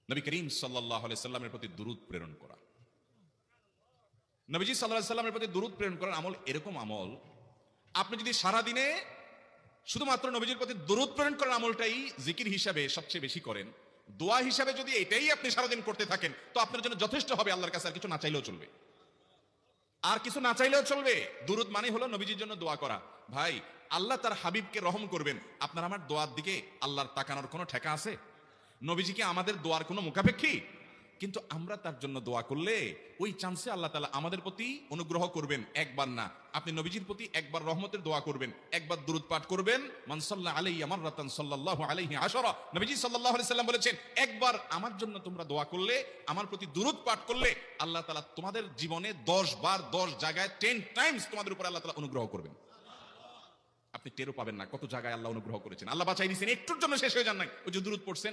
নবী করিম সাল্লাল্লাহু আলাইহি সাল্লামের প্রতি দুরূদ প্রেরণ করা। নবীজি সাল্লাল্লাহু আলাইহি সাল্লামের প্রতি দুরূদ প্রেরণ করার আমল এরকম আমল, আপনি যদি সারা দিনে শুধুমাত্র নবীজির প্রতি দুরূদ প্রেরণ করার আমলটাই জিকির হিসাবে সবচেয়ে বেশি করেন, দোয়া হিসাবে যদি এটাই আপনি সারাদিন করতে থাকেন, তো আপনার জন্য যথেষ্ট হবে। আল্লাহর কাছে আর কিছু না চাইলেও চলবে, আর কিছু না চাইলেও চলবে। দুরূদ মানে হলো নবীজির জন্য দোয়া করা। ভাই, আল্লাহ তার হাবিবকে রহম করবেন, আপনার আমার দোয়ার দিকে আল্লাহর তাকানোর কোনো ঠেকা আছে? নবীজি কি আমাদের দোয়ার কোনো মুখাপেক্ষী? কিন্তু আমরা তার জন্য দোয়া করলে ওই চান্সে আল্লাহ তাআলা আমাদের প্রতি অনুগ্রহ করবেন। একবার না, আপনি নবীজির প্রতি একবার রহমতের দোয়া করবেন, একবার দুরূদ পাঠ করবেন। মান সাল্লা আলাইহি মাররাতান সাল্লাল্লাহু আলাইহি আশরা, নবীজি সাল্লাল্লাহু আলাইহি সাল্লাম বলেছেন, একবার আমার জন্য তোমরা দোয়া করলে, আমার প্রতি দুরূদ পাঠ করলে, আল্লাহ তাআলা তোমাদের জীবনে 10 বার 10 জায়গায় 10 টাইমস তোমাদের উপর আল্লাহ তাআলা অনুগ্রহ করবেন। আপনি টেরও পাবেন না কত জায়গায় আল্লাহ অনুগ্রহ করেছেন। আল্লাহ বাঁচাই দিয়েছেন, একটুর জন্য শেষ হয়ে যান নাই। ওই যে দুরূদ পড়ছেন,